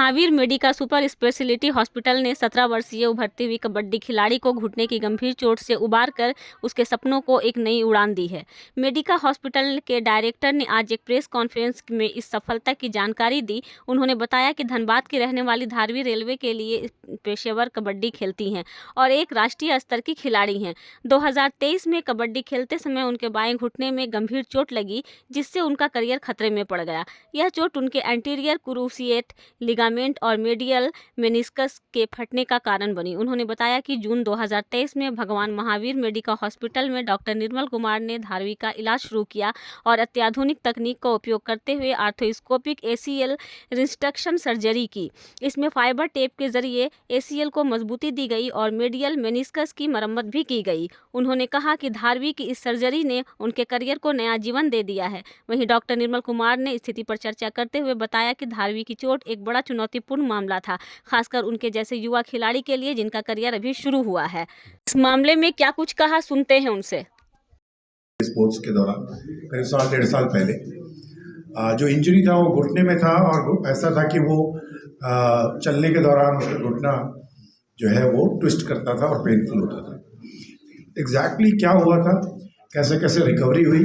Mahavir Medica super speciality hospital ने 17 वर्षीय उभरती हुई कबड्डी खिलाड़ी को घुटने की गंभीर चोट से उबार कर उसके सपनों को एक नई उड़ान दी है। मेडिका हॉस्पिटल के डायरेक्टर ने आज एक प्रेस कॉन्फ्रेंस में इस सफलता की जानकारी दी। उन्होंने बताया कि धनबाद की रहने वाली धारवी रेलवे के लिए पेशेवर कबड्डी खेलती हैं और एक राष्ट्रीय स्तर की खिलाड़ी हैं। 2023 में कबड्डी खेलते समय उनके बाएं घुटने में गंभीर चोट लगी, जिससे उनका करियर खतरे में पड़ गया। यह चोट उनके एंटीरियर क्रूसिएट लिगामेंट और मेडियल मेनिस्कस के फटने का कारण बनी। उन्होंने बताया कि जून 2023 में भगवान महावीर मेडिका हॉस्पिटल में डॉक्टर निर्मल कुमार ने धारवी का इलाज शुरू किया और अत्याधुनिक तकनीक का उपयोग करते हुए आर्थोस्कोपिक ACL रिस्ट्रक्शन सर्जरी की। इसमें फाइबर टेप के जरिए ACL को मजबूती दी गई और मेडियल मेनिस्कस की मरम्मत भी की गई। उन्होंने कहा कि धारवी की इस सर्जरी ने उनके करियर को नया जीवन दे दिया है। वहीं डॉक्टर निर्मल कुमार ने स्थिति पर चर्चा करते हुए बताया कि धारवी की चोट एक बड़ा चुनौतीपूर्ण मामला था, खासकर उनके जैसे युवा खिलाड़ी के लिए जिनका करियर अभी शुरू हुआ है। इस मामले में क्या कुछ कहा, सुनते हैं उनसे। स्पोर्ट्स के दौरान करीब 1.5 साल पहले जो इंजरी था वो घुटने में था और ऐसा था कि वो चलने के दौरान घुटना जो है वो ट्विस्ट करता था और पेनफुल होता था। एग्जैक्टली क्या हुआ था, कैसे कैसे रिकवरी हुई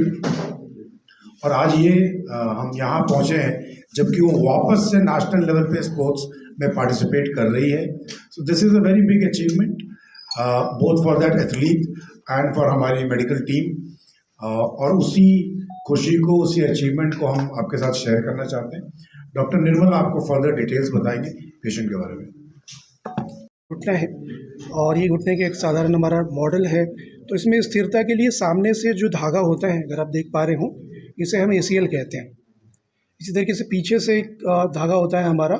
और आज ये हम यहाँ पहुँचे हैं जबकि वो वापस से नेशनल लेवल पे स्पोर्ट्स में पार्टिसिपेट कर रही है। So this is a very big achievement both for that athlete and for हमारी मेडिकल टीम और उसी खुशी को, उसी अचीवमेंट को हम आपके साथ शेयर करना चाहते हैं। डॉक्टर निर्मल आपको फर्दर डिटेल्स बताएंगे पेशेंट के बारे में। घुटना है और ये घुटने का एक साधारण हमारा मॉडल है। तो इसमें स्थिरता के लिए सामने से जो धागा होता है, अगर आप देख पा रहे हो, इसे हम ACL कहते हैं। इसी तरीके से पीछे से एक धागा होता है हमारा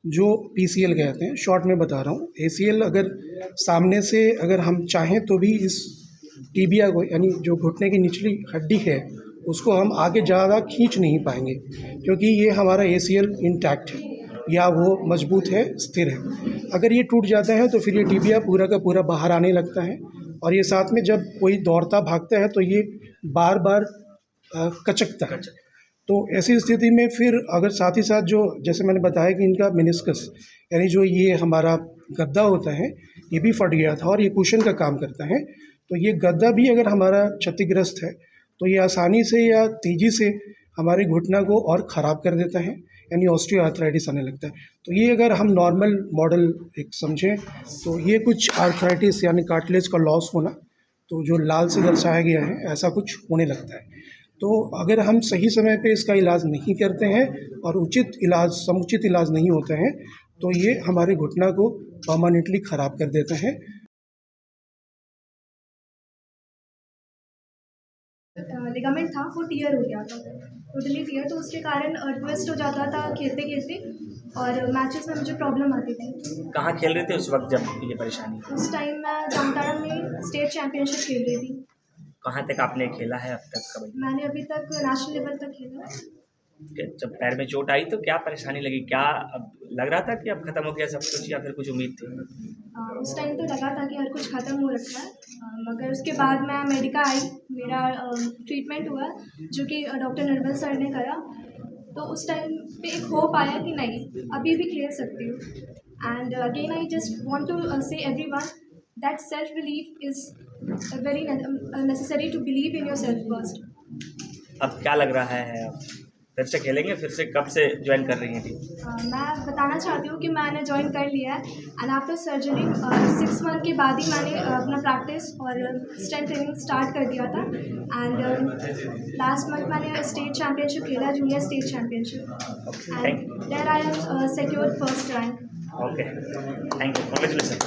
जो PCL कहते हैं। शॉर्ट में बता रहा हूँ, ACL अगर सामने से अगर हम चाहें तो भी इस टिबिया को, यानी जो घुटने की निचली हड्डी है, उसको हम आगे ज़्यादा खींच नहीं पाएंगे क्योंकि ये हमारा ACL इंटैक्ट है या वो मजबूत है, स्थिर है। अगर ये टूट जाता है तो फिर ये टिबिया पूरा का पूरा बाहर आने लगता है और ये साथ में जब कोई दौड़ता भागता है तो ये बार बार कचकता है। तो ऐसी स्थिति में फिर अगर साथ ही साथ जो, जैसे मैंने बताया कि इनका मेनिस्कस यानी जो ये हमारा गद्दा होता है, ये भी फट गया था और ये कुशन का काम करता है। तो ये गद्दा भी अगर हमारा क्षतिग्रस्त है तो ये आसानी से या तेज़ी से हमारे घुटना को और ख़राब कर देता है, यानी ऑस्टियोआर्थराइटिस आने लगता है। तो ये अगर हम नॉर्मल मॉडल एक समझें तो ये कुछ आर्थराइटिस यानी कार्टिलेज का लॉस होना, तो जो लाल से दर्शाया गया है, ऐसा कुछ होने लगता है। तो अगर हम सही समय पे इसका इलाज नहीं करते हैं और समुचित इलाज नहीं होता है तो ये हमारे घुटना को परमानेंटली ख़राब कर देता है। लिगामेंट था वो टियर हो गया था, टोटली टियर। तो उसके कारण ट्विस्ट हो जाता था खेलते खेलते और मैचेस में मुझे प्रॉब्लम आती थी। कहाँ खेल रहे थे उस वक्त जब ये परेशानी? उस टाइम मैं जामताड़ा में स्टेट चैम्पियनशिप खेल रही थी। कहाँ तक आपने खेला है अब तक कबड्डी? मैंने अभी तक नेशनल लेवल तक खेला। जब पैर में चोट आई तो क्या परेशानी लगी? क्या अब लग रहा था कि अब ख़त्म हो गया सब कुछ या फिर कुछ उम्मीद थी? उस टाइम तो लगा था कि हर कुछ ख़त्म हो रखा है, मगर उसके बाद मैं मेडिका आई, मेरा ट्रीटमेंट हुआ जो कि डॉक्टर निर्मल सर ने करा। तो उस टाइम पे एक होप आया कि नहीं, अभी भी खेल सकती हूँ। And again I just want to say everyone that self believe is very necessary to believe in yourself first. अब क्या लग रहा है, अब फिर से खेलेंगे? फिर से कब से ज्वाइन कर रही हैं टीम? मैं बताना चाहती हूँ कि मैंने ज्वाइन कर लिया है एंड आफ्टर सर्जरी 6 मंथ के बाद ही मैंने अपना प्रैक्टिस और स्ट्रेंथ ट्रेनिंग स्टार्ट कर दिया था। एंड लास्ट मंथ मैंने स्टेट चैम्पियनशिप खेला, junior state championship, and there I have secured first rank. Okay, thank you, congratulation.